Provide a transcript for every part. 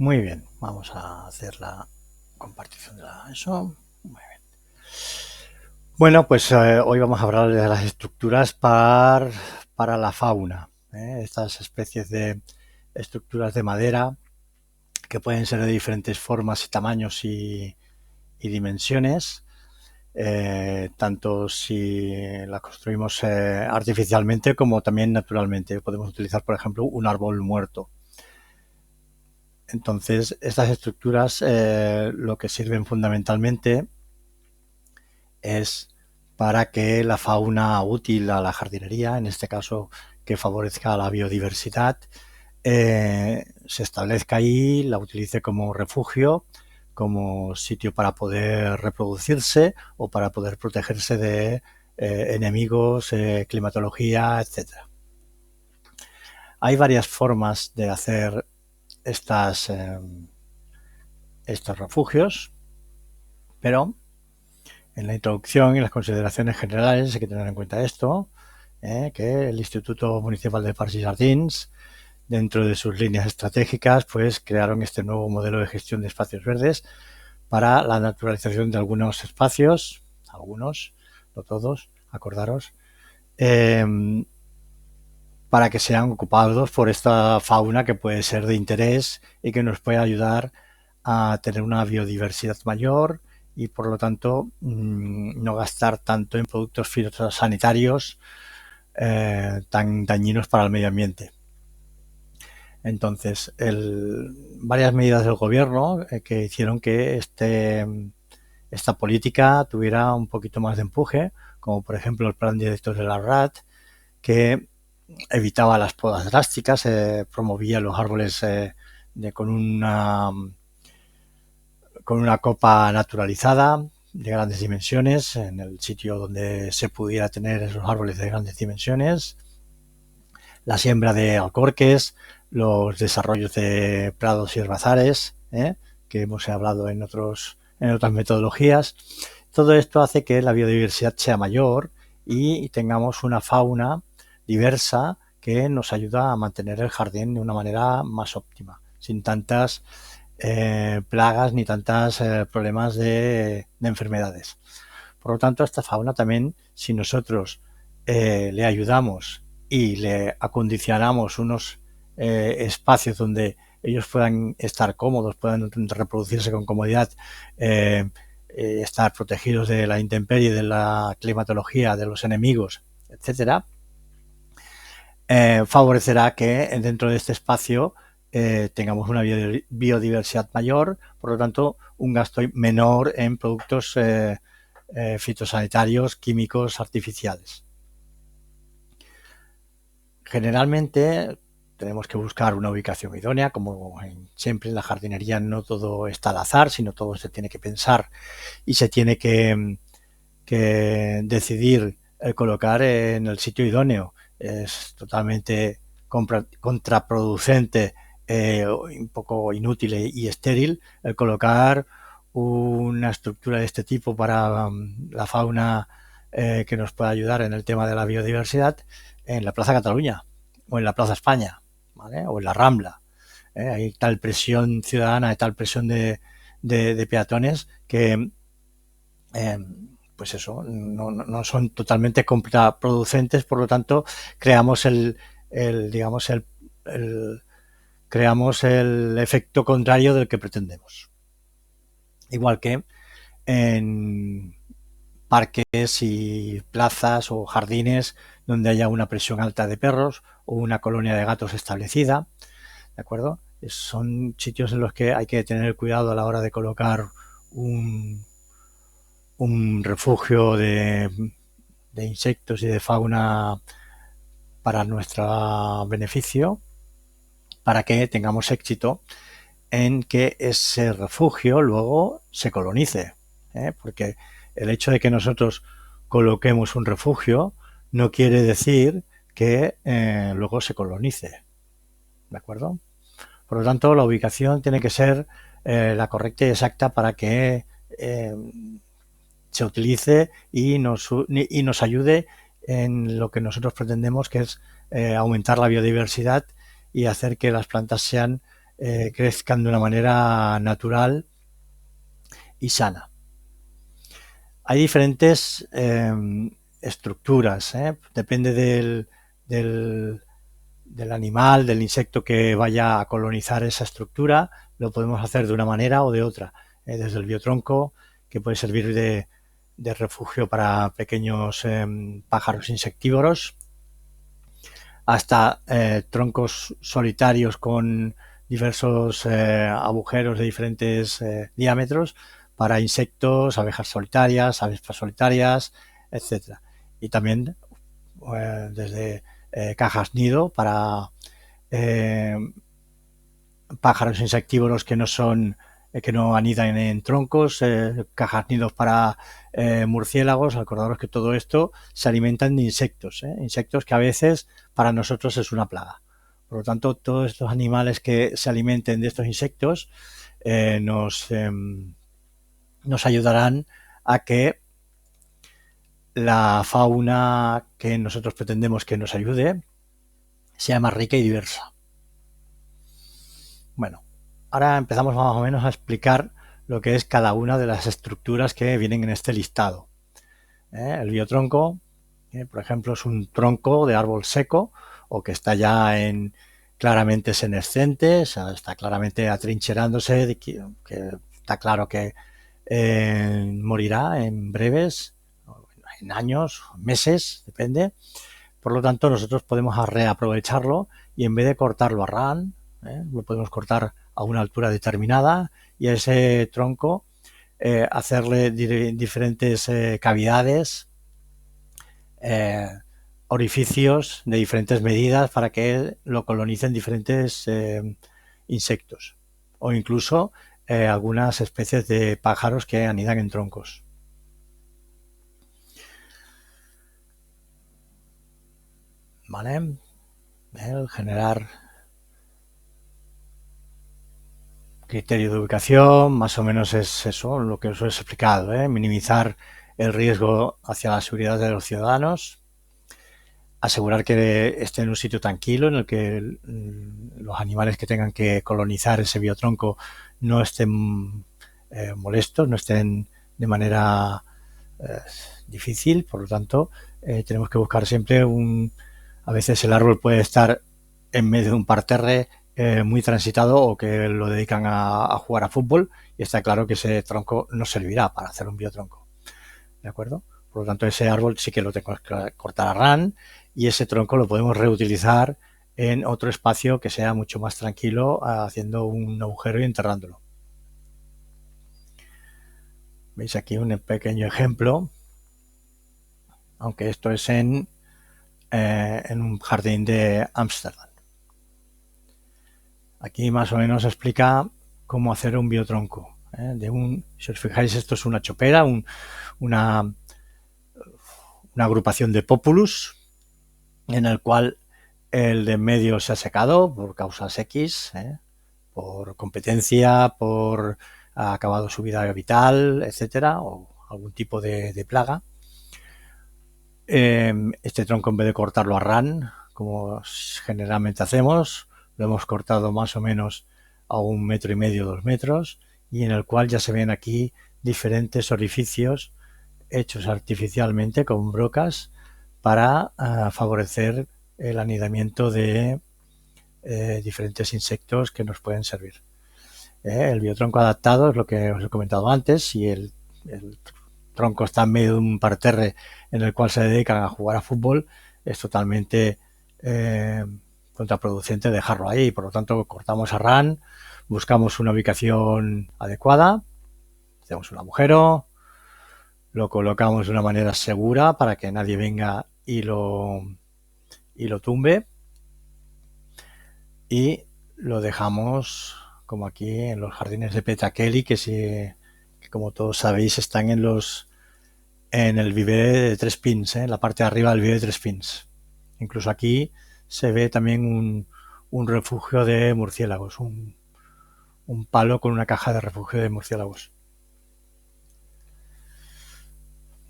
Muy bien, vamos a hacer la compartición de eso. Muy bien. Bueno, pues hoy vamos a hablar de las estructuras para la fauna. Estas especies de estructuras de madera que pueden ser de diferentes formas y tamaños y dimensiones, tanto si las construimos artificialmente como también naturalmente. Podemos utilizar, por ejemplo, un árbol muerto. Entonces, estas estructuras lo que sirven fundamentalmente es para que la fauna útil a la jardinería, en este caso que favorezca la biodiversidad, se establezca ahí, la utilice como refugio, como sitio para poder reproducirse o para poder protegerse de enemigos, climatología, etcétera. Hay varias formas de hacer estos refugios, pero en la introducción y las consideraciones generales hay que tener en cuenta esto, que el Instituto Municipal de Parcs y Jardins, dentro de sus líneas estratégicas, pues crearon este nuevo modelo de gestión de espacios verdes para la naturalización de algunos espacios, algunos, no todos, acordaros, eh, para que sean ocupados por esta fauna que puede ser de interés y que nos puede ayudar a tener una biodiversidad mayor y por lo tanto no gastar tanto en productos fitosanitarios tan dañinos para el medio ambiente. Entonces, varias medidas del gobierno que hicieron que esta política tuviera un poquito más de empuje, como por ejemplo el plan director de la RAT, que evitaba las podas drásticas, promovía los árboles con una copa naturalizada de grandes dimensiones, en el sitio donde se pudiera tener esos árboles de grandes dimensiones, la siembra de alcorques, los desarrollos de prados y herbazares, que hemos hablado en otras metodologías. Todo esto hace que la biodiversidad sea mayor y tengamos una fauna diversa que nos ayuda a mantener el jardín de una manera más óptima, sin tantas plagas ni tantos problemas de enfermedades. Por lo tanto, esta fauna también, si nosotros le ayudamos y le acondicionamos unos espacios donde ellos puedan estar cómodos, puedan reproducirse con comodidad, estar protegidos de la intemperie, de la climatología, de los enemigos, etcétera, favorecerá que dentro de este espacio tengamos una biodiversidad mayor, por lo tanto un gasto menor en productos fitosanitarios, químicos, artificiales. Generalmente tenemos que buscar una ubicación idónea, como siempre en la jardinería no todo está al azar, sino todo se tiene que pensar y se tiene que decidir colocar en el sitio idóneo. Es totalmente contraproducente, un poco inútil y estéril el colocar una estructura de este tipo para la fauna que nos pueda ayudar en el tema de la biodiversidad en la Plaza Cataluña o en la Plaza España, ¿vale? O en la Rambla. Hay tal presión ciudadana, hay tal presión de peatones que pues eso, no son totalmente contraproducentes, por lo tanto creamos creamos el efecto contrario del que pretendemos. Igual que en parques y plazas o jardines donde haya una presión alta de perros o una colonia de gatos establecida, ¿de acuerdo? Son sitios en los que hay que tener cuidado a la hora de colocar un refugio de insectos y de fauna para nuestro beneficio, para que tengamos éxito en que ese refugio luego se colonice, porque el hecho de que nosotros coloquemos un refugio no quiere decir que luego se colonice, ¿de acuerdo? Por lo tanto, la ubicación tiene que ser la correcta y exacta para que se utilice y nos ayude en lo que nosotros pretendemos, que es aumentar la biodiversidad y hacer que las plantas sean crezcan de una manera natural y sana. Hay diferentes estructuras, depende del animal, del insecto que vaya a colonizar esa estructura, lo podemos hacer de una manera o de otra, desde el biotronco, que puede servir de refugio para pequeños pájaros insectívoros, hasta troncos solitarios con diversos agujeros de diferentes diámetros para insectos, abejas solitarias, avispas solitarias, etcétera. Y también desde cajas nido para pájaros insectívoros que no son que no anidan en troncos, cajas nidos para murciélagos. Acordaros que todo esto se alimentan de insectos, insectos que a veces para nosotros es una plaga. Por lo tanto, todos estos animales que se alimenten de estos insectos nos ayudarán a que la fauna que nosotros pretendemos que nos ayude sea más rica y diversa. Bueno, ahora empezamos más o menos a explicar lo que es cada una de las estructuras que vienen en este listado. El biotronco, por ejemplo, es un tronco de árbol seco o que está ya claramente senescente, o sea, está claramente atrincherándose, que está claro que morirá en breves, en años, meses, depende. Por lo tanto, nosotros podemos reaprovecharlo y en vez de cortarlo a ran, lo podemos cortar a una altura determinada y a ese tronco hacerle diferentes cavidades, orificios de diferentes medidas para que lo colonicen diferentes insectos o incluso algunas especies de pájaros que anidan en troncos. ¿Vale? El generar criterio de ubicación, más o menos es eso, lo que os he explicado, minimizar el riesgo hacia la seguridad de los ciudadanos, asegurar que esté en un sitio tranquilo en el que los animales que tengan que colonizar ese biotronco no estén molestos, no estén de manera difícil. Por lo tanto, tenemos que buscar siempre a veces el árbol puede estar en medio de un parterre muy transitado o que lo dedican a jugar a fútbol y está claro que ese tronco no servirá para hacer un biotronco. ¿De acuerdo? Por lo tanto, ese árbol sí que lo tenemos que cortar a ran y ese tronco lo podemos reutilizar en otro espacio que sea mucho más tranquilo, haciendo un agujero y enterrándolo. Veis aquí un pequeño ejemplo, aunque esto es en un jardín de Ámsterdam. Aquí más o menos explica cómo hacer un biotronco. Si os fijáis, esto es una chopera, una agrupación de populus, en el cual el de en medio se ha secado por causas X, por competencia, por ha acabado su vida vital, etcétera, o algún tipo de plaga. Este tronco, en vez de cortarlo a ran, como generalmente hacemos, lo hemos cortado más o menos a 1,5 metros, 2 metros, y en el cual ya se ven aquí diferentes orificios hechos artificialmente con brocas para favorecer el anidamiento de diferentes insectos que nos pueden servir. El biotronco adaptado es lo que os he comentado antes. Si el tronco está en medio de un parterre en el cual se dedican a jugar a fútbol, es totalmente contraproducente dejarlo ahí. Por lo tanto, cortamos a ran, buscamos una ubicación adecuada, hacemos un agujero, lo colocamos de una manera segura para que nadie venga y lo tumbe, y lo dejamos como aquí en los jardines de Petra Kelly, que como todos sabéis están en el vivé de 3 pins, en la parte de arriba del vivé de 3 pins. Incluso aquí se ve también un refugio de murciélagos, un palo con una caja de refugio de murciélagos.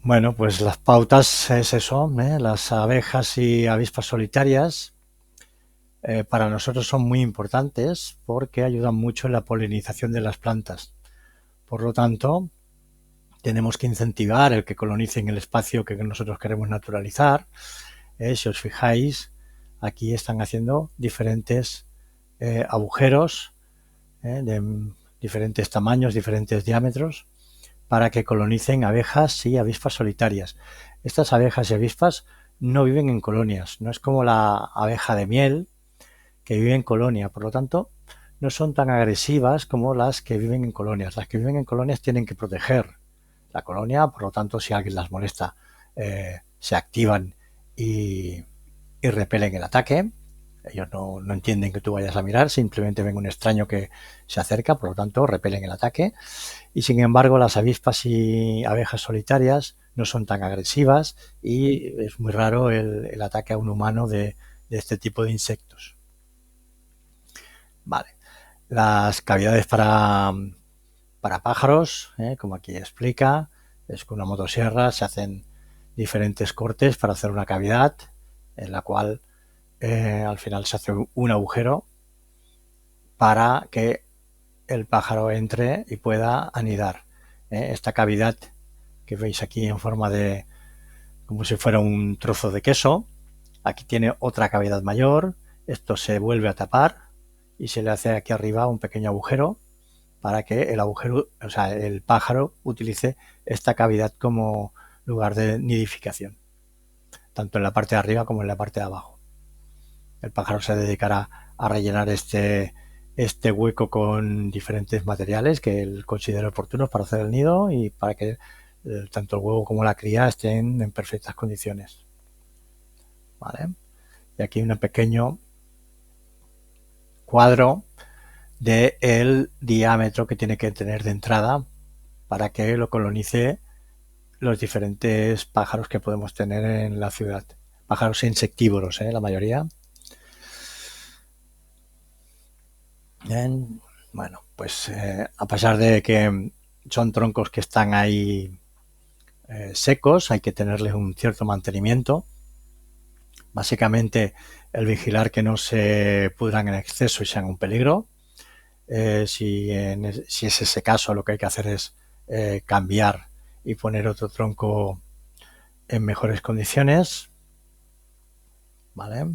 Bueno, pues las pautas es eso, las abejas y avispas solitarias para nosotros son muy importantes porque ayudan mucho en la polinización de las plantas. Por lo tanto, tenemos que incentivar el que colonicen el espacio que nosotros queremos naturalizar. Si os fijáis, aquí están haciendo diferentes agujeros de diferentes tamaños, diferentes diámetros, para que colonicen abejas y avispas solitarias. Estas abejas y avispas no viven en colonias, no es como la abeja de miel que vive en colonia, por lo tanto no son tan agresivas como las que viven en colonias. Las que viven en colonias tienen que proteger la colonia, por lo tanto si alguien las molesta se activan y repelen el ataque. Ellos no entienden que tú vayas a mirar, simplemente ven un extraño que se acerca, por lo tanto repelen el ataque. Y sin embargo las avispas y abejas solitarias no son tan agresivas y es muy raro el ataque a un humano de este tipo de insectos. Vale. Las cavidades para pájaros, como aquí explica, es con una motosierra se hacen diferentes cortes para hacer una cavidad en la cual al final se hace un agujero para que el pájaro entre y pueda anidar. Esta cavidad que veis aquí en forma de como si fuera un trozo de queso, aquí tiene otra cavidad mayor, esto se vuelve a tapar y se le hace aquí arriba un pequeño agujero para que el pájaro utilice esta cavidad como lugar de nidificación, tanto en la parte de arriba como en la parte de abajo. El pájaro se dedicará a rellenar este hueco con diferentes materiales que él considere oportunos para hacer el nido y para que tanto el huevo como la cría estén en perfectas condiciones. ¿Vale? Y aquí un pequeño cuadro del diámetro que tiene que tener de entrada para que lo colonice los diferentes pájaros que podemos tener en la ciudad. Pájaros insectívoros, la mayoría. Bien. Bueno, pues a pesar de que son troncos que están ahí secos, hay que tenerles un cierto mantenimiento. Básicamente el vigilar que no se pudran en exceso y sean un peligro. Si es ese caso, lo que hay que hacer es cambiar y poner otro tronco en mejores condiciones. ¿Vale?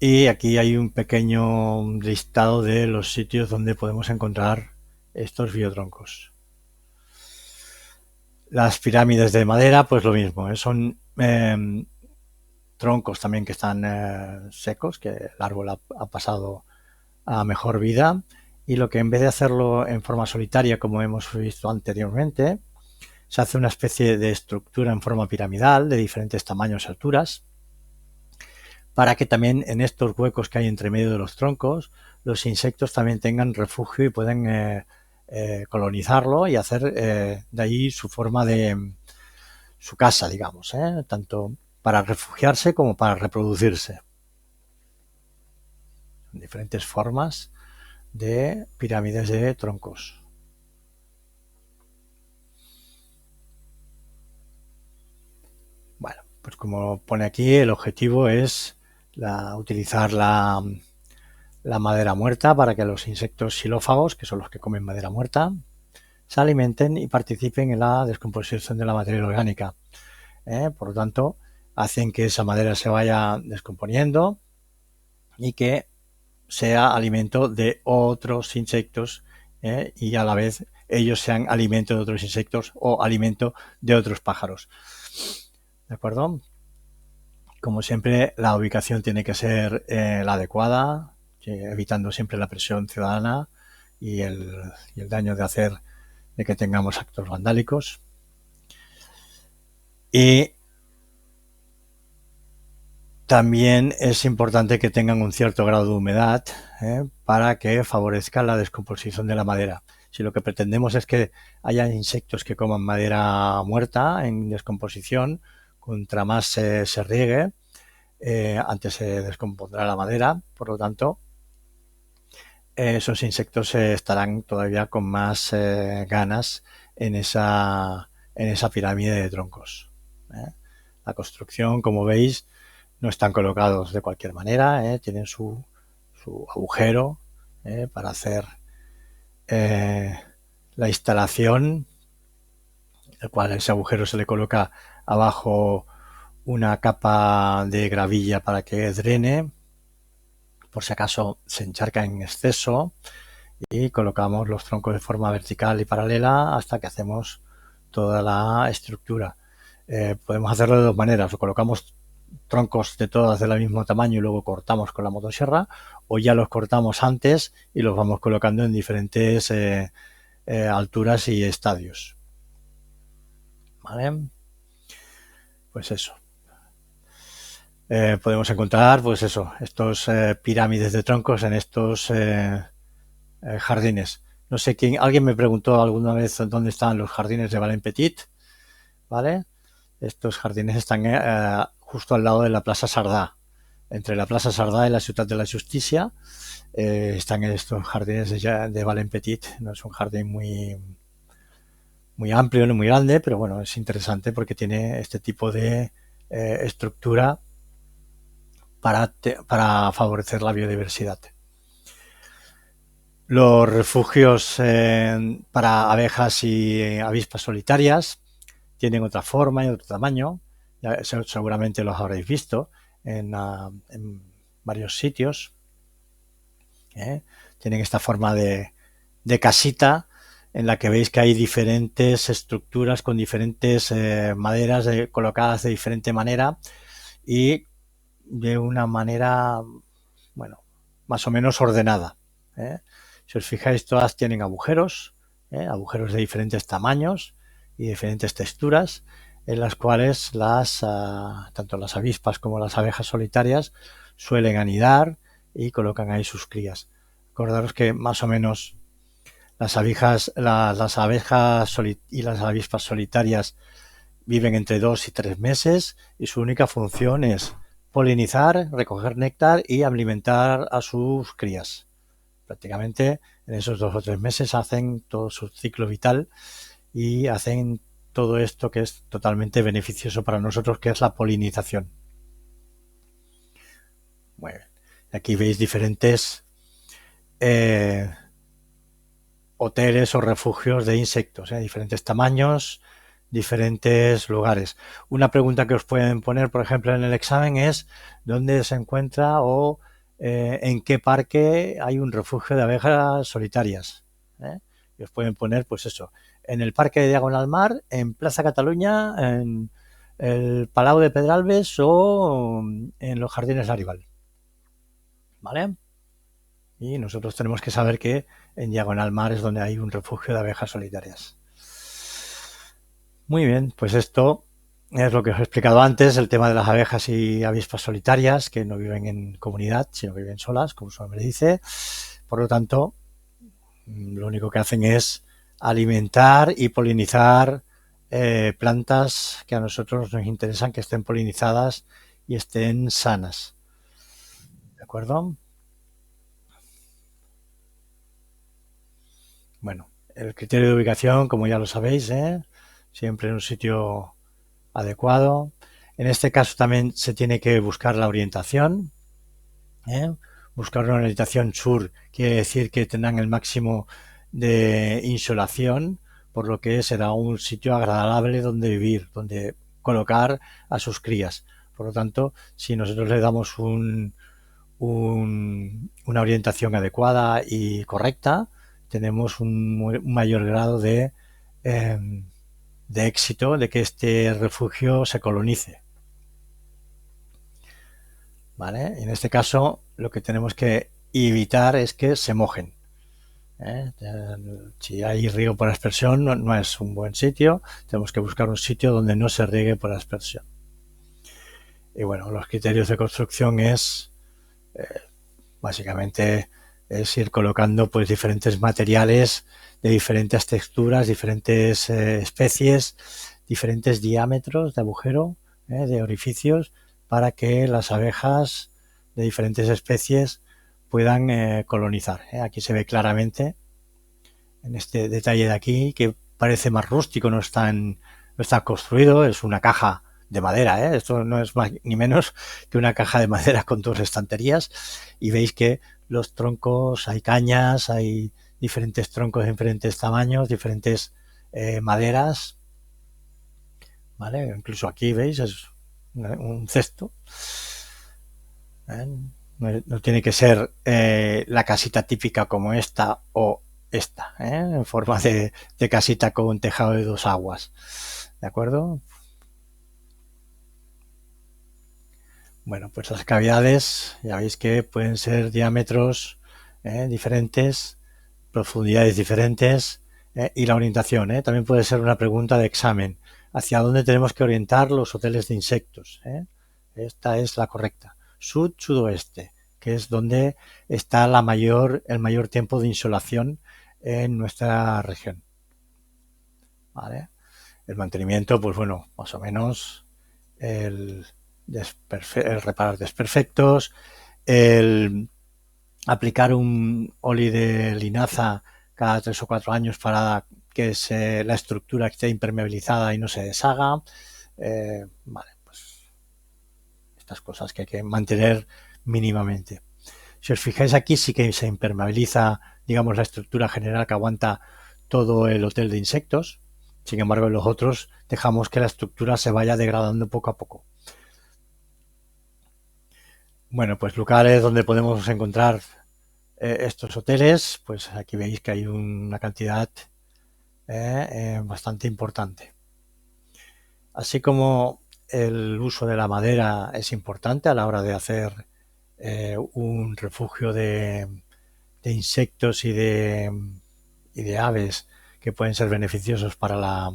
Y aquí hay un pequeño listado de los sitios donde podemos encontrar estos biotroncos. Las pirámides de madera, pues lo mismo, son troncos también que están secos, que el árbol ha pasado a mejor vida, y lo que en vez de hacerlo en forma solitaria, como hemos visto anteriormente, se hace una especie de estructura en forma piramidal de diferentes tamaños y alturas, para que también en estos huecos que hay entre medio de los troncos, los insectos también tengan refugio y pueden colonizarlo y hacer de ahí su forma de su casa, digamos, tanto para refugiarse como para reproducirse. Diferentes formas de pirámides de troncos. Bueno, pues como pone aquí, el objetivo es utilizar la madera muerta para que los insectos xilófagos, que son los que comen madera muerta, se alimenten y participen en la descomposición de la materia orgánica. Por lo tanto, hacen que esa madera se vaya descomponiendo y que sea alimento de otros insectos y a la vez ellos sean alimento de otros insectos o alimento de otros pájaros. ¿De acuerdo? Como siempre, la ubicación tiene que ser la adecuada, evitando siempre la presión ciudadana y el daño de que tengamos actos vandálicos. Y también es importante que tengan un cierto grado de humedad para que favorezca la descomposición de la madera. Si lo que pretendemos es que haya insectos que coman madera muerta en descomposición, contra más se riegue, antes se descompondrá la madera, por lo tanto, esos insectos estarán todavía con más ganas en esa pirámide de troncos. La construcción, como veis, no están colocados de cualquier manera, tienen su agujero para hacer la instalación, el cual ese agujero se le coloca abajo una capa de gravilla para que drene, por si acaso se encharca en exceso, y colocamos los troncos de forma vertical y paralela hasta que hacemos toda la estructura. Podemos hacerlo de dos maneras: o colocamos troncos de todas del mismo tamaño y luego cortamos con la motosierra, o ya los cortamos antes y los vamos colocando en diferentes alturas y estadios. ¿Vale? Pues eso. Podemos encontrar, pues eso, estos pirámides de troncos en estos jardines. No sé quién, alguien me preguntó alguna vez dónde están los jardines de Valen-Petit, ¿vale? Estos jardines están justo al lado de la Plaza Sardá. Entre la Plaza Sardá y la Ciutat de la Justícia están estos jardines de Valen-Petit. No es un jardín muy amplio, no muy grande, pero bueno, es interesante porque tiene este tipo de estructura para favorecer la biodiversidad. Los refugios para abejas y avispas solitarias tienen otra forma y otro tamaño. Ya, seguramente los habréis visto en varios sitios. Tienen esta forma de casita, en la que veis que hay diferentes estructuras con diferentes maderas colocadas de diferente manera y de una manera, bueno, más o menos ordenada. Si os fijáis, todas tienen agujeros, agujeros de diferentes tamaños y diferentes texturas, en las cuales tanto las avispas como las abejas solitarias suelen anidar y colocan ahí sus crías. Acordaros que más o menos las abejas y las avispas solitarias viven entre 2 y 3 meses y su única función es polinizar, recoger néctar y alimentar a sus crías. Prácticamente en esos 2 o 3 meses hacen todo su ciclo vital y hacen todo esto que es totalmente beneficioso para nosotros, que es la polinización. Bueno, aquí veis diferentes hoteles o refugios de insectos, diferentes tamaños, diferentes lugares. Una pregunta que os pueden poner, por ejemplo, en el examen es ¿dónde se encuentra o en qué parque hay un refugio de abejas solitarias? Y os pueden poner, pues eso, en el Parque de Diagonal Mar, en Plaza Cataluña, en el Palau de Pedralbes o en los Jardines Laribal. ¿Vale? Y nosotros tenemos que saber que en Diagonal Mar es donde hay un refugio de abejas solitarias. Muy bien, pues esto es lo que os he explicado antes, el tema de las abejas y avispas solitarias, que no viven en comunidad, sino que viven solas, como su nombre dice. Por lo tanto, lo único que hacen es alimentar y polinizar plantas que a nosotros nos interesan que estén polinizadas y estén sanas. ¿De acuerdo? Bueno, el criterio de ubicación, como ya lo sabéis, siempre en un sitio adecuado. En este caso también se tiene que buscar la orientación. Buscar una orientación sur quiere decir que tendrán el máximo de insolación, por lo que será un sitio agradable donde vivir, donde colocar a sus crías. Por lo tanto, si nosotros le damos una orientación adecuada y correcta, tenemos un mayor grado de éxito de que este refugio se colonice. ¿Vale? En este caso, lo que tenemos que evitar es que se mojen. Si hay riego por aspersión, no es un buen sitio. Tenemos que buscar un sitio donde no se riegue por aspersión. Y bueno, los criterios de construcción es básicamente es ir colocando pues diferentes materiales de diferentes texturas, diferentes especies, diferentes diámetros de agujero, de orificios, para que las abejas de diferentes especies puedan colonizar. Aquí se ve claramente en este detalle de aquí, que parece más rústico, no está construido, es una caja de madera, ¿eh? Esto no es más ni menos que una caja de madera con dos estanterías, y veis que los troncos, hay cañas, hay diferentes troncos de diferentes tamaños, diferentes maderas, ¿vale? Incluso aquí veis es un cesto, ¿eh? No tiene que ser la casita típica como esta o esta, ¿eh? En forma de casita con un tejado de dos aguas, ¿de acuerdo? Bueno, pues las cavidades ya veis que pueden ser diámetros diferentes, profundidades diferentes, y la orientación también puede ser una pregunta de examen. ¿Hacia dónde tenemos que orientar los hoteles de insectos? Esta es la correcta. Sud-sudoeste, que es donde está el mayor tiempo de insolación en nuestra región. ¿Vale? El mantenimiento, pues bueno, más o menos el reparar desperfectos, el aplicar un oli de linaza cada 3 o 4 años para que la estructura esté impermeabilizada y no se deshaga. Vale, pues estas cosas que hay que mantener mínimamente. Si os fijáis aquí sí que se impermeabiliza, digamos, la estructura general que aguanta todo el hotel de insectos. Sin embargo, en los otros dejamos que la estructura se vaya degradando poco a poco. Bueno, pues lugares donde podemos encontrar estos hoteles, pues aquí veis que hay una cantidad bastante importante. Así como el uso de la madera es importante a la hora de hacer un refugio de insectos y de aves que pueden ser beneficiosos para la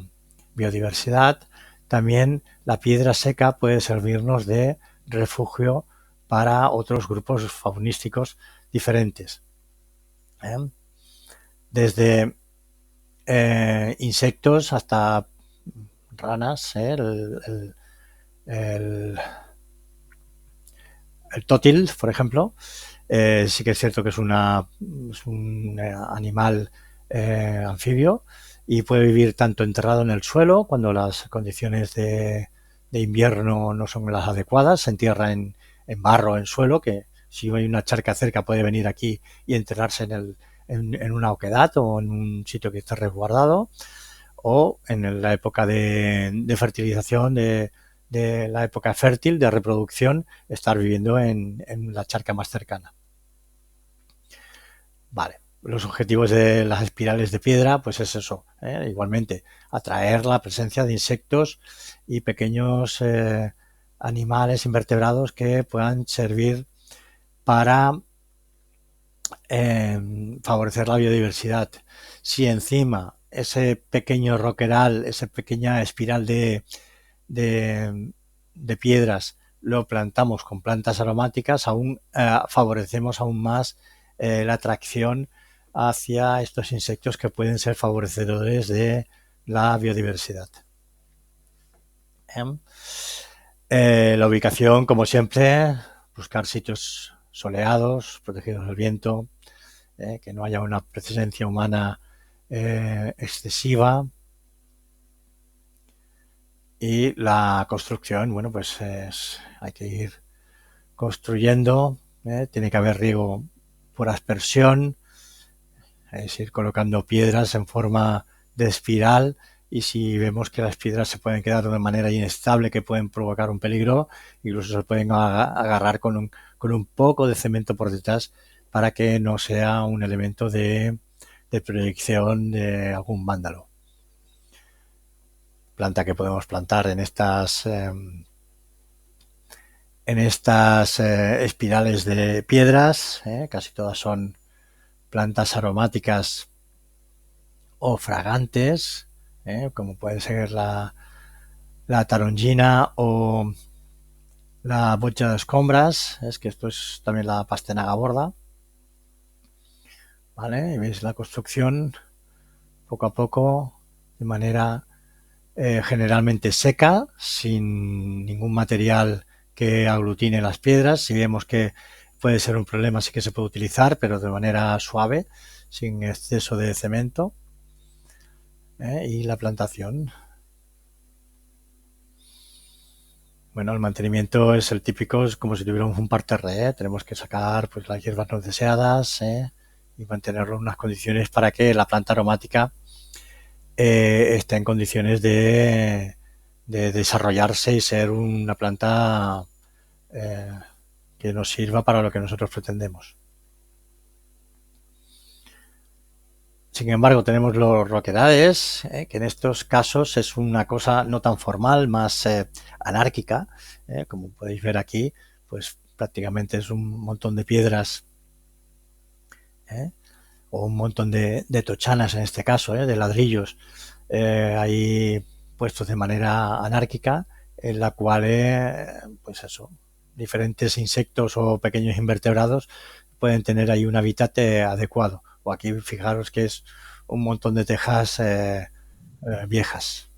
biodiversidad, también la piedra seca puede servirnos de refugio para otros grupos faunísticos diferentes. Desde insectos hasta ranas, el, el tótil, por ejemplo, sí que es cierto que es un animal anfibio y puede vivir tanto enterrado en el suelo cuando las condiciones de invierno no son las adecuadas, se entierra en barro, en suelo, que si hay una charca cerca puede venir aquí y enterrarse en una oquedad o en un sitio que esté resguardado, o en la época de fertilización, de la época fértil de reproducción, estar viviendo en la charca más cercana. Vale, los objetivos de las espirales de piedra, pues es eso, igualmente, atraer la presencia de insectos y pequeños animales invertebrados que puedan servir para favorecer la biodiversidad. Si encima ese pequeño roqueral, esa pequeña espiral de piedras lo plantamos con plantas aromáticas, aún favorecemos aún más la atracción hacia estos insectos que pueden ser favorecedores de la biodiversidad. La ubicación, como siempre, buscar sitios soleados, protegidos del viento, que no haya una presencia humana excesiva. Y la construcción, bueno, pues hay que ir construyendo, tiene que haber riego por aspersión, es ir colocando piedras en forma de espiral, y si vemos que las piedras se pueden quedar de una manera inestable que pueden provocar un peligro, incluso se pueden agarrar con un poco de cemento por detrás para que no sea un elemento de proyección de algún vándalo. Planta que podemos plantar en estas espirales de piedras, casi todas son plantas aromáticas o fragantes, como puede ser la tarongina o la bocha de escombras, es que esto es también la pastanaga borda, ¿vale? Y veis la construcción poco a poco, de manera generalmente seca, sin ningún material que aglutine las piedras. Si vemos que puede ser un problema, sí que se puede utilizar, pero de manera suave, sin exceso de cemento. Y la plantación. Bueno, el mantenimiento es el típico, es como si tuviéramos un parterre, ¿eh? Tenemos que sacar pues las hierbas no deseadas, ¿eh? Y mantenerlo en unas condiciones para que la planta aromática esté en condiciones de desarrollarse y ser una planta eh, que nos sirva para lo que nosotros pretendemos. Sin embargo, tenemos los roquedades, que en estos casos es una cosa no tan formal, más anárquica. Como podéis ver aquí, pues prácticamente es un montón de piedras, ¿eh? O un montón de tochanas en este caso, de ladrillos, ahí puestos de manera anárquica, en la cual, pues eso, diferentes insectos o pequeños invertebrados pueden tener ahí un hábitat adecuado. O aquí fijaros que es un montón de tejas viejas,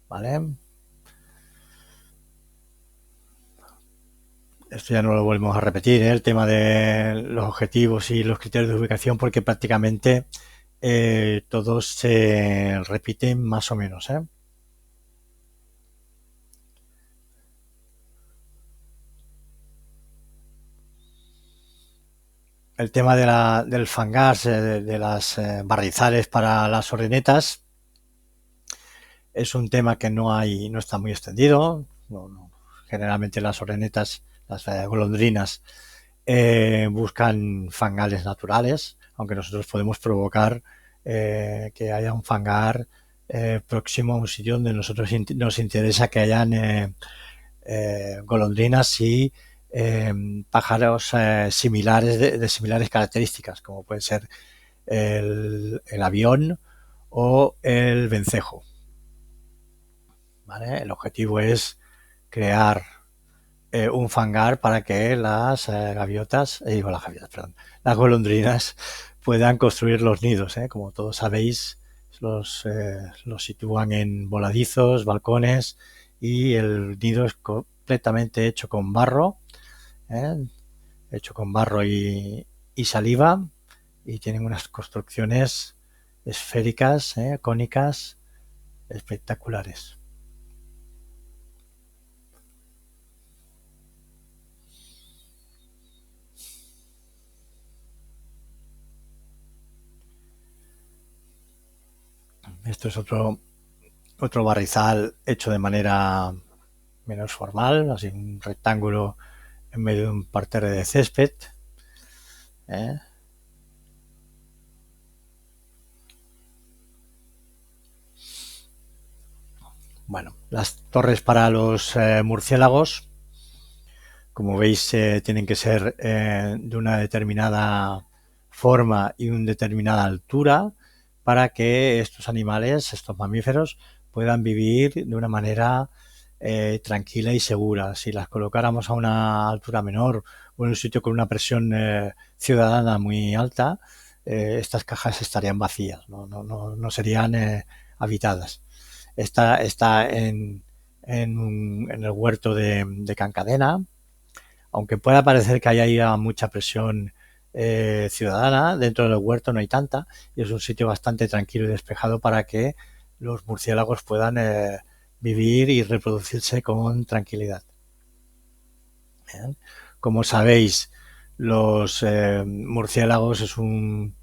¿vale? Esto ya no lo volvemos a repetir, el tema de los objetivos y los criterios de ubicación, porque prácticamente todos se repiten más o menos, ¿eh? El tema del fangas, de las barrizales para las ordenetas, es un tema que no está muy extendido. Generalmente las ordenetas, las golondrinas, buscan fangales naturales, aunque nosotros podemos provocar que haya un fangar próximo a un sitio donde nosotros nos interesa que hayan golondrinas y pájaros similares de similares características, como puede ser el avión o el vencejo. ¿Vale? El objetivo es crear un fangar para que las gaviotas, perdón, las golondrinas puedan construir los nidos. Como todos sabéis, los sitúan en voladizos, balcones, y el nido es completamente hecho con barro, ¿eh? Hecho con barro y saliva, y tienen unas construcciones esféricas, cónicas, espectaculares. Esto es otro barrizal hecho de manera menos formal, así un rectángulo en medio de un parterre de césped. ¿eh? Bueno, las torres para los murciélagos, como veis, tienen que ser de una determinada forma y una determinada altura para que estos animales, estos mamíferos, puedan vivir de una manera tranquila y segura. Si las colocáramos a una altura menor o en un sitio con una presión ciudadana muy alta, estas cajas estarían vacías, no serían habitadas. Esta está en el huerto de Cancadena, aunque pueda parecer que haya mucha presión ciudadana, dentro del huerto no hay tanta, y es un sitio bastante tranquilo y despejado para que los murciélagos puedan vivir y reproducirse con tranquilidad. Bien. Como sabéis, los murciélagos son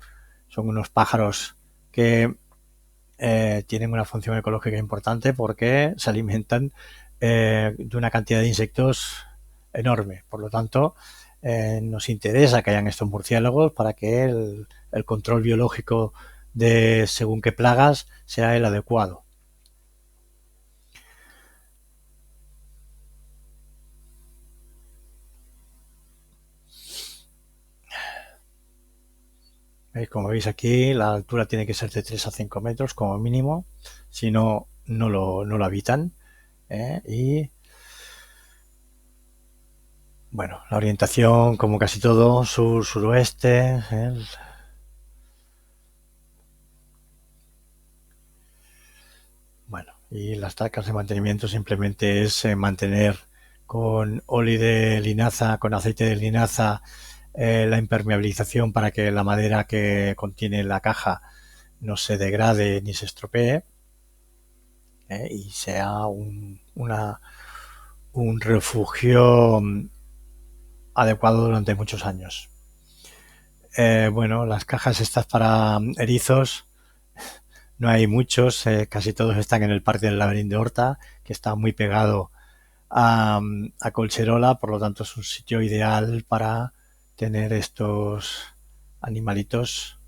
unos pájaros que tienen una función ecológica importante porque se alimentan de una cantidad de insectos enorme. Por lo tanto, nos interesa que hayan estos murciélagos para que el control biológico de según qué plagas sea el adecuado. Como veis aquí, la altura tiene que ser de 3 a 5 metros como mínimo, si no, no lo habitan. Y bueno, la orientación, como casi todo, sur-suroeste. Bueno, y las tacas de mantenimiento simplemente es mantener con óleo de linaza, con aceite de linaza, la impermeabilización para que la madera que contiene la caja no se degrade ni se estropee. y sea un refugio adecuado durante muchos años. Bueno, las cajas estas para erizos no hay muchos, casi todos están en el Parque del Laberinto de Horta, que está muy pegado a Colcherola, por lo tanto es un sitio ideal para tener estos animalitos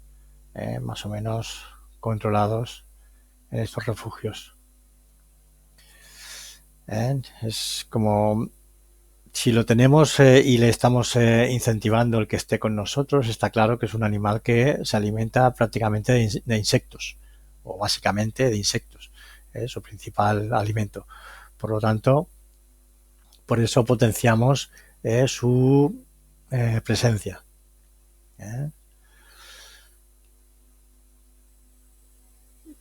más o menos controlados en estos refugios. Es como si lo tenemos y le estamos incentivando el que esté con nosotros, está claro que es un animal que se alimenta prácticamente de insectos, o básicamente de insectos, es su principal alimento. Por lo tanto, por eso potenciamos su presencia.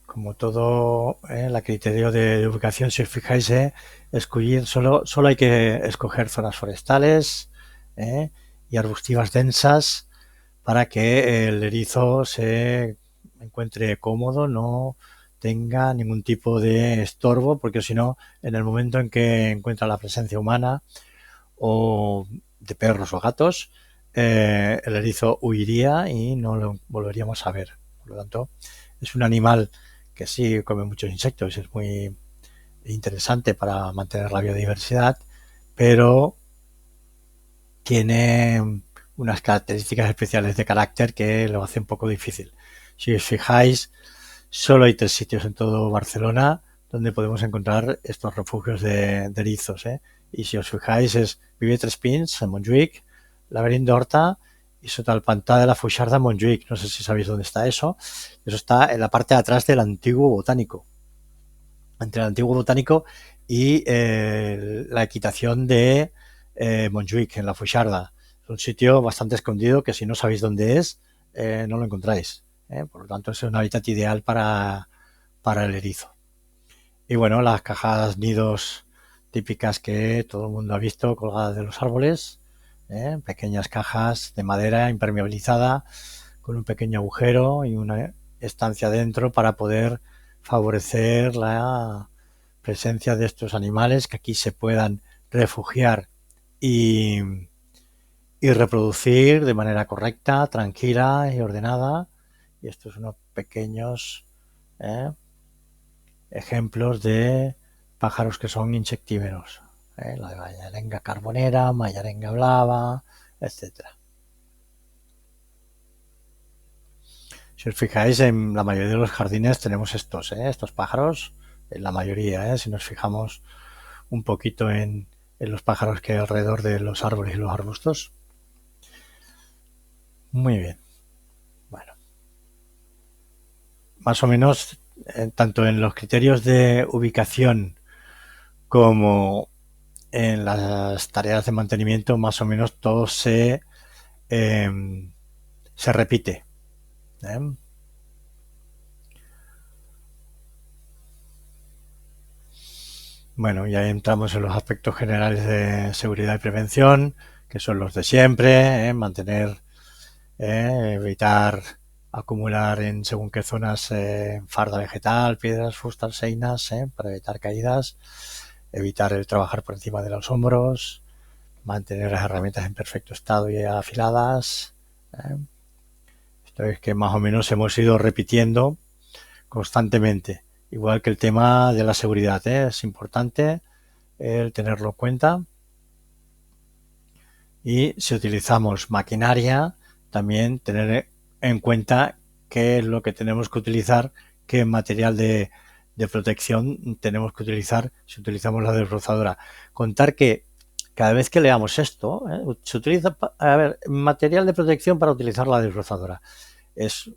Como todo, la criterio de ubicación, si os fijáis, escoger, solo hay que escoger zonas forestales y arbustivas densas para que el erizo se encuentre cómodo, no tenga ningún tipo de estorbo, porque si no, en el momento en que encuentra la presencia humana o de perros o gatos, el erizo huiría y no lo volveríamos a ver. Por lo tanto, es un animal que sí come muchos insectos, es muy interesante para mantener la biodiversidad, pero tiene unas características especiales de carácter que lo hace un poco difícil. Si os fijáis, solo hay 3 sitios en todo Barcelona donde podemos encontrar estos refugios de erizos. Y si os fijáis, es Viver Tres Pins, en Montjuïc, Laberint d'Horta y sota el pantà de la Foixarda, en Montjuïc. No sé si sabéis dónde está eso. Eso está en la parte de atrás del antiguo botánico. Entre el antiguo botánico y la equitación de Montjuïc, en la Foixarda. Es un sitio bastante escondido que si no sabéis dónde es, no lo encontráis. Por lo tanto, es un hábitat ideal para el erizo. Y bueno, las cajas nidos típicas que todo el mundo ha visto colgadas de los árboles, pequeñas cajas de madera impermeabilizada con un pequeño agujero y una estancia dentro para poder favorecer la presencia de estos animales que aquí se puedan refugiar y, y reproducir de manera correcta, tranquila y ordenada. Y estos son unos pequeños ejemplos de pájaros que son insectívoros. La mallarenga carbonera, mallarenga blava, etcétera. Si os fijáis, en la mayoría de los jardines tenemos estos pájaros, en la mayoría, si nos fijamos un poquito en los pájaros que hay alrededor de los árboles y los arbustos. Muy bien. Bueno, más o menos, tanto en los criterios de ubicación como en las tareas de mantenimiento, más o menos todo se repite. Bueno, ya entramos en los aspectos generales de seguridad y prevención, que son los de siempre, mantener, evitar acumular en según qué zonas farda vegetal, piedras, fustas, seinas, para evitar caídas, evitar el trabajar por encima de los hombros, mantener las herramientas en perfecto estado y afiladas. Esto es que más o menos hemos ido repitiendo constantemente, igual que el tema de la seguridad, es importante el tenerlo en cuenta. Y si utilizamos maquinaria, también tener en cuenta qué es lo que tenemos que utilizar, qué material de protección tenemos que utilizar si utilizamos la desbrozadora. Contar que cada vez que leamos esto, se utiliza, material de protección para utilizar la desbrozadora. Es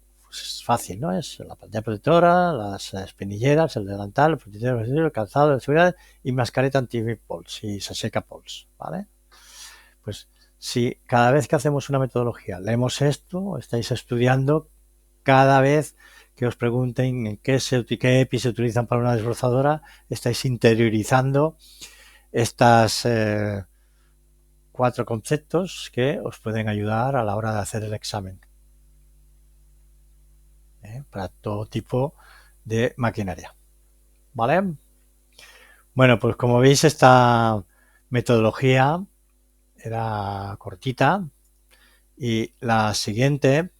fácil, ¿no? Es la pantalla protectora, las espinilleras, el delantal, el protector, el calzado de seguridad y mascareta anti-pols y se seca pols, ¿vale? Pues si cada vez que hacemos una metodología leemos esto, estáis estudiando, cada vez que os pregunten en qué EPI se utilizan para una desbrozadora, estáis interiorizando estas 4 conceptos que os pueden ayudar a la hora de hacer el examen. Para todo tipo de maquinaria. ¿Vale? Bueno, pues como veis, esta metodología era cortita y la siguiente